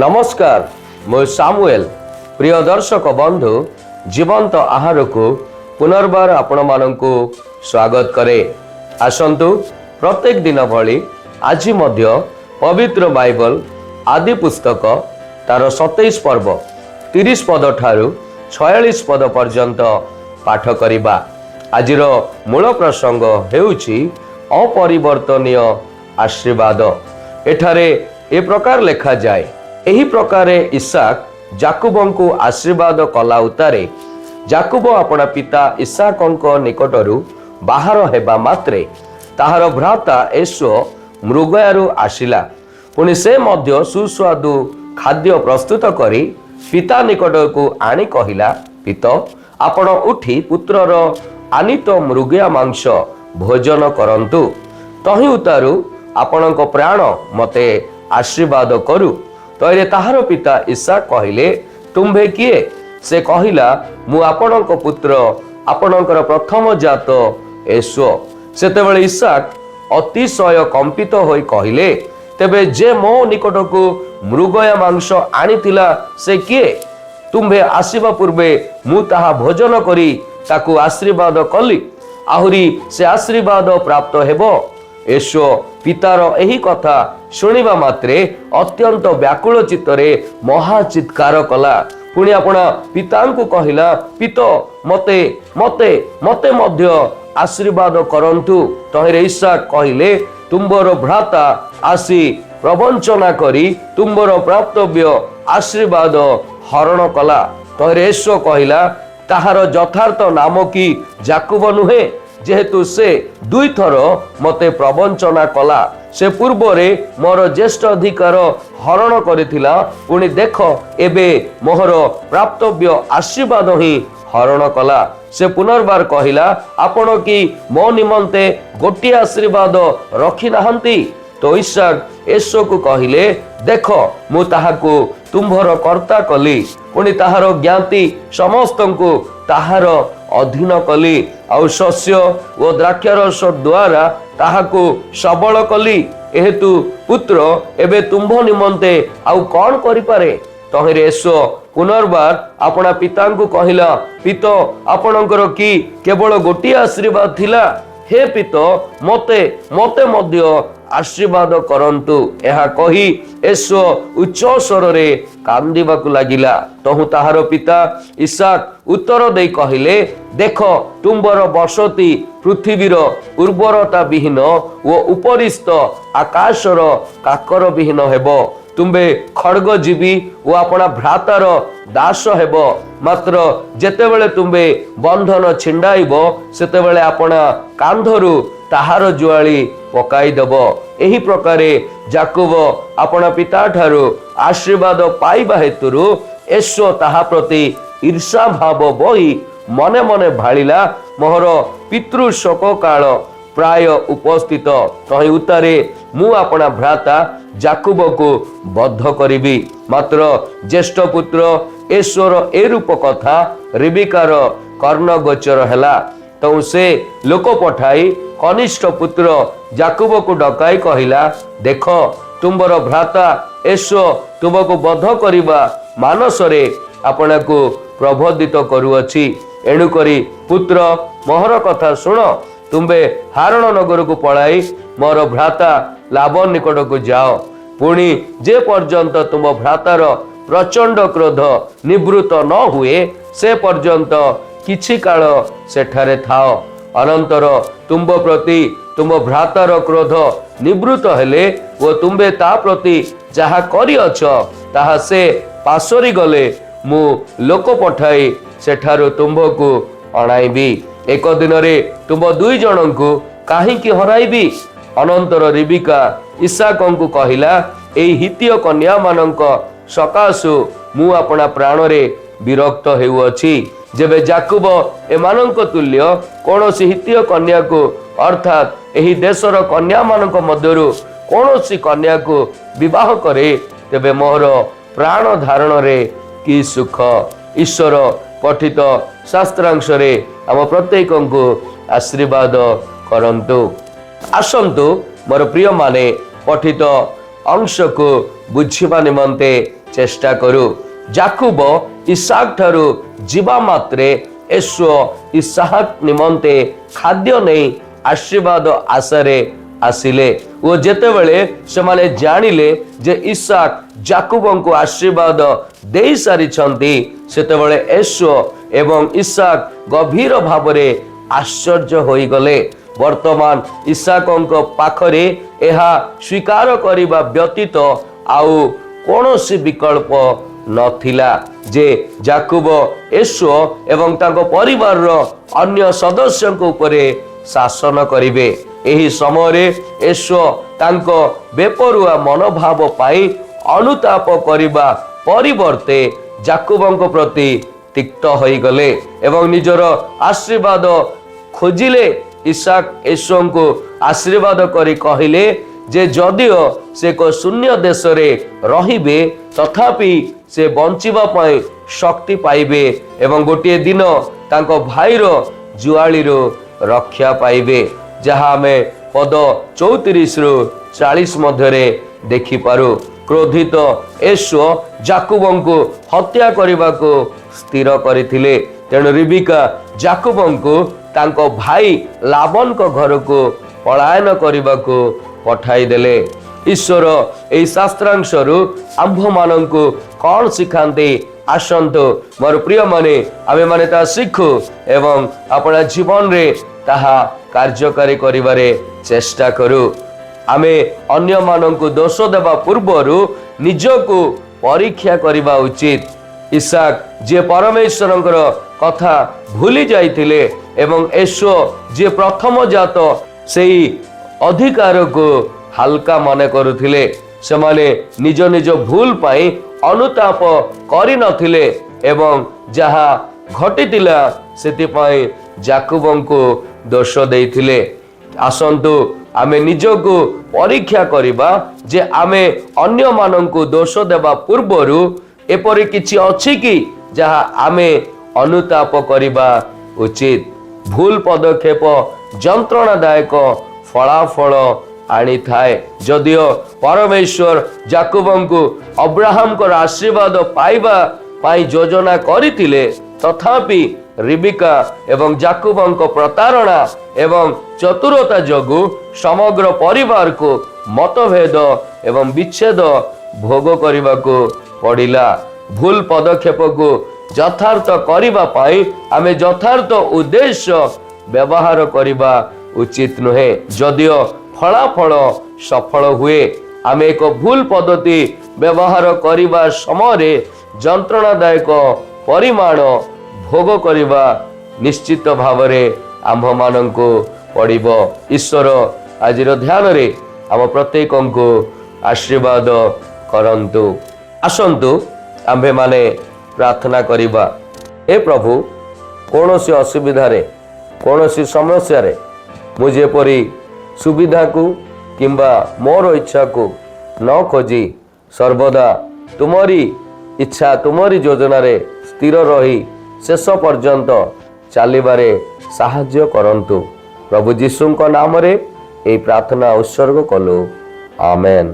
नमस्कार मु सामुएल प्रिय दर्शक बंधु जीवंत आहार को पुनर्बार आपण मानक स्वागत करे। आसंतु प्रत्येक दिन भली आज मध्य पवित्र बाइबल आदि पुस्तक तार 27 पर्व 30 पद ठारू 46 पद पर्यंत पाठ करिबा। आजिर मूल प्रसंग हेउछि अपरिवर्तनीय आशीर्वाद। एठारे ए प्रकार लेखा जाए, एही प्रकारे इसाक जाकुबंकु आशीर्वाद कला उतारे जाकुब अपना पिता इसाकंक निकटरू बाहर हेबा मात्रे ताहार भ्राता एसो मृगयारू आसिला। पुणी से मध्य सुस्वादु खाद्य प्रस्तुत करी पिता निकटकू आनी कहिला, पित आपण उठी पुत्रर आनीत मृगया मांस भोजन करंतु, तही उतारू आपणक प्राण मते आशीर्वाद करू। तैरे ताहार पिता इसाक कहिले, तुम्भे किए? से कहिला, मु आपणक पुत्र आपणकर प्रथम जात एसो। सेतेबेले इसाक अतिशय कंपित होई कहिले, तेबे जे मो निकटकू मृगया मांस आनीथिला से किए? तुम्भे आसीबा पूर्वे मु ताहा भोजन करी ताकू आशीर्वाद कली, आहुरी से आशीर्वाद प्राप्त हेबो। एसो पितार एही कथा शुणिबा मात्रे अत्यंत व्याकुल चित्तरे महाचित्कार कला। पुणी आपणा पितांकु कहिला, पित मते मते मते मध्य आशीर्वाद करंतु। तहिरे इसाक कहिले, तुंबर भ्राता आसी प्रवंचना करी तुंबर प्राप्तव्य आशीर्वाद हरण कला। तहिरे एसो कहिला, ताहार यथार्थ नाम कि जाकुब नुहे, जेहेतु से दुई थर मते प्रवंचना कला। से पूर्वरे मोर ज्येष्ठ अधिकार हरण करिथिला, पुणी देख एबे मोहर प्राप्तव्य आशीर्वाद ही हरण कला। से पुनर्बार कहिला, आपण कि मो निमंते गोटे आशीर्वाद रखी नाहंती? तो इसाक एसो को कहिले, देख मु ताहाकू तुम्भर कर्ता कली, पुणी ताहार ज्ञाति समस्तंकु ताहार अधीन कली, आउ शस्य ओ द्राक्षारस द्वारा ताहाकू सबल कली। एहेतु पुत्र एबे तुम्भ निमंते आउ कौन करिपारे? तहिरे एसो पुनर्बार अपना पितांकु कहिला, पित आपणकर कि केवल गोटे आशीर्वाद थिला? हे पित मते मते मध्य आशीर्वाद करंतु। एहा कही एसो उच्च स्वर रे कांदिबाकु लागिला। तहु ताहार पिता इसाक उत्तर देई कहिले, देख तुंबर बसती पृथ्वीर उर्वरता विहीन ओ उपरिस्थ आकाशर काकर विहीन हेबो। तुम्बे खड्ग जीवी ओ अपना भ्रातार दास हेबो। मात्र जेतेबेले तुम्बे बंधन छिंडाइबो सेतेबेले अपना कांधरू ताहार जुआली पकाई देबो। एही प्रकारे जाकुब अपना पिता ठारू आशीर्वाद पाइबा हेतुरु एसो ताहा प्रति ईर्षा भाव बही मने मने भाळिला। मोहर पितृ शोक काल प्राय उपस्थित, तही उतारे मु अपना भ्राता जाकुब को बद्ध करिबी। मात्र ज्येष्ठ पुत्र एसोर ए रूप कथा रिबिकार कर्ण गोचर हैला। तो से लोक पठाई कनिष्ठ पुत्र जाकुब को डकाई कहिला, देख तुंबर भ्राता एसो तुमको बद्ध करिबा मानसरे आपणाकू प्रबोधित करुअछि। एणुकरी पुत्र मोहर कथा शुण, तुम्बे हारण नगर को पलाई मोर भ्राता लाबन निकट को जाओ। पुणी जे पर्यंत तुम भ्रातार प्रचंड क्रोध निवृत्त न हुए से पर्यंत किछि काल सेठारे थाओ। अनंतर तुम प्रति तुम भ्रातार क्रोध निवृत्त हेले ओ तुम्बे ता प्रति जहा करी अछ ताहा से पासरी गले मु लोक पठाई सेठारो तुम्बको अणाइबी। एक दिन रे तुम दुई जनंकु काहींकि हराइबी? अनंतर रिबिका इसाकंकु कहिला, एई हित्य कन्या मानंक सकाशु मु अपना प्राण रे विरक्त हेउअछि। जेबे जाकुब एमानंक तुल्य कोनोसी हित्य कन्या को अर्थात एही देशर कन्या मानंक मध्यरु कोनोसी कन्या को विवाह करे, तेबे मोहर प्राण धारण रे कि सुख। ईश्वर पठित शास्त्रांश रे आम प्रत्येक को आशीर्वाद करंतु। आसंतु मोर प्रिय माने पठित अंश को बुझिबा निमंते ଚେଷ୍ଟା କରୁ। ଯାକୁବ ଇସାକ ଠାରୁ ଯିବା ମାତ୍ରେ ଏଶୋ ଇସାକ ନିମନ୍ତେ ଖାଦ୍ୟ ନେଇ ଆଶୀର୍ବାଦ ଆଶାରେ ଆସିଲେ ଓ ଯେତେବେଳେ ସେମାନେ ଜାଣିଲେ ଯେ ଇସାକ ଯାକୁବଙ୍କୁ ଆଶୀର୍ବାଦ ଦେଇ ସାରିଛନ୍ତି, ସେତେବେଳେ ଏଶୋ ଏବଂ ଇସାକ ଗଭୀର ଭାବରେ ଆଶ୍ଚର୍ଯ୍ୟ ହୋଇଗଲେ। ବର୍ତ୍ତମାନ ଇସାକଙ୍କ ପାଖରେ ଏହା ସ୍ୱୀକାର କରିବା ବ୍ୟତୀତ ଆଉ କୌଣସି ବିକଳ୍ପ ନଥିଲା ଯେ ଯାକୁବ ଏଶୋ ଏବଂ ତାଙ୍କ ପରିବାରର ଅନ୍ୟ ସଦସ୍ୟଙ୍କ ଉପରେ ଶାସନ କରିବେ। ଏହି ସମୟରେ ଏଶୋ ତାଙ୍କ ବେପରୁଆ ମନୋଭାବ ପାଇଁ ଅନୁତାପ କରିବା ପରିବର୍ତ୍ତେ ଯାକୁବଙ୍କ ପ୍ରତି ତିକ୍ତ ହୋଇଗଲେ ଏବଂ ନିଜର ଆଶୀର୍ବାଦ ଖୋଜିଲେ। ଇସାକ ଏଶୋଙ୍କୁ ଆଶୀର୍ବାଦ କରି କହିଲେ ଯେ ଯଦିଓ ସେ ଏକ ଶୂନ୍ୟ ଦେଶରେ ରହିବେ, ତଥାପି ସେ ବଞ୍ଚିବା ପାଇଁ ଶକ୍ତି ପାଇବେ ଏବଂ ଗୋଟିଏ ଦିନ ତାଙ୍କ ଭାଇର ଜୁଆଳିରୁ ରକ୍ଷା ପାଇବେ, ଯାହା ଆମେ ପଦ 34ରୁ 40 ମଧ୍ୟରେ ଦେଖିପାରୁ। କ୍ରୋଧିତ ଏଶୋ ଯାକୁବଙ୍କୁ ହତ୍ୟା କରିବାକୁ ସ୍ଥିର କରିଥିଲେ। ତେଣୁ ରିବିକା ଯାକୁବଙ୍କୁ ତାଙ୍କ ଭାଇ ଲାବନଙ୍କ ଘରକୁ ପଳାୟନ କରିବାକୁ ପଠାଇଦେଲେ। ଈଶ୍ୱର ଏହି ଶାସ୍ତ୍ରାଂଶରୁ ଆମ୍ଭମାନଙ୍କୁ କ'ଣ ଶିଖାନ୍ତି? ଆସନ୍ତୁ ମୋର ପ୍ରିୟମାନେ, ଆମେମାନେ ତାହା ଶିଖୁ ଏବଂ ଆପଣା ଜୀବନରେ ତାହା କାର୍ଯ୍ୟକାରୀ କରିବାରେ ଚେଷ୍ଟା କରୁ। ଆମେ ଅନ୍ୟମାନଙ୍କୁ ଦୋଷ ଦେବା ପୂର୍ବରୁ ନିଜକୁ ପରୀକ୍ଷା କରିବା ଉଚିତ। ଇସାକ ଯିଏ ପରମେଶ୍ୱରଙ୍କର କଥା ଭୁଲି ଯାଇଥିଲେ ଏବଂ ଏଶୋ ଯିଏ ପ୍ରଥମ ଜାତ ସେହି ଅଧିକାରକୁ ହାଲକା ମନେ କରୁଥିଲେ, ସେମାନେ ନିଜ ନିଜ ଭୁଲ ପାଇଁ ଅନୁତାପ କରିନଥିଲେ ଏବଂ ଯାହା ଘଟିଥିଲା ସେଥିପାଇଁ ଯାକୁବଙ୍କୁ ଦୋଷ ଦେଇଥିଲେ। ଆସନ୍ତୁ ଆମେ ନିଜକୁ ପରୀକ୍ଷା କରିବା ଯେ ଆମେ ଅନ୍ୟମାନଙ୍କୁ ଦୋଷ ଦେବା ପୂର୍ବରୁ ଏପରି କିଛି ଅଛି କି ଯାହା ଆମେ ଅନୁତାପ କରିବା ଉଚିତ। ଭୁଲ ପଦକ୍ଷେପ ଯନ୍ତ୍ରଣାଦାୟକ ଫଳାଫଳ ଆଣିଥାଏ। ଯଦିଓ ପରମେଶ୍ୱର ଯାକୁବଙ୍କୁ ଅବ୍ରାହମଙ୍କର ଆଶୀର୍ବାଦ ପାଇବା ପାଇଁ ଯୋଜନା କରିଥିଲେ, ତଥାପି ରିବିକା ଏବଂ ଯାକୁବଙ୍କ ପ୍ରତାରଣା ଏବଂ ଚତୁରତା ଯୋଗୁଁ ସମଗ୍ର ପରିବାରକୁ ମତଭେଦ ଏବଂ ବିଚ୍ଛେଦ ଭୋଗ କରିବାକୁ ପଡ଼ିଲା। ଭୁଲ ପଦକ୍ଷେପକୁ ଯଥାର୍ଥ କରିବା ପାଇଁ ଆମେ ଯଥାର୍ଥ ଉଦ୍ଦେଶ୍ୟ ବ୍ୟବହାର କରିବା ଉଚିତ ନୁହେଁ। ଯଦିଓ ଫଳାଫଳ ସଫଳ ହୁଏ, ଆମେ ଏକ ଭୁଲ ପଦ୍ଧତି ବ୍ୟବହାର କରିବା ସମୟରେ ଯନ୍ତ୍ରଣାଦାୟକ ପରିମାଣ ଭୋଗ କରିବା ନିଶ୍ଚିତ ଭାବରେ ଆମ୍ଭମାନଙ୍କୁ ପଡ଼ିବ। ଈଶ୍ୱର ଆଜିର ଧ୍ୟାନରେ ଆମ ପ୍ରତ୍ୟେକଙ୍କୁ ଆଶୀର୍ବାଦ କରନ୍ତୁ। ଆସନ୍ତୁ ଆମ୍ଭେମାନେ ପ୍ରାର୍ଥନା କରିବା। ହେ ପ୍ରଭୁ, କୌଣସି ଅସୁବିଧାରେ, କୌଣସି ସମସ୍ୟାରେ ମୁଁ ଯେପରି ସୁବିଧାକୁ କିମ୍ବା ମୋର ଇଚ୍ଛାକୁ ନ ଖୋଜି ସର୍ବଦା ତୁମରି ଇଚ୍ଛା, ତୁମରି ଯୋଜନାରେ ସ୍ଥିର ରହି ଶେଷ ପର୍ଯ୍ୟନ୍ତ ଚାଲିବାରେ ସାହାଯ୍ୟ କରନ୍ତୁ। ପ୍ରଭୁ ଯୀଶୁଙ୍କ ନାମରେ ଏହି ପ୍ରାର୍ଥନା ଉତ୍ସର୍ଗ କଲୁ। ଆମେନ୍।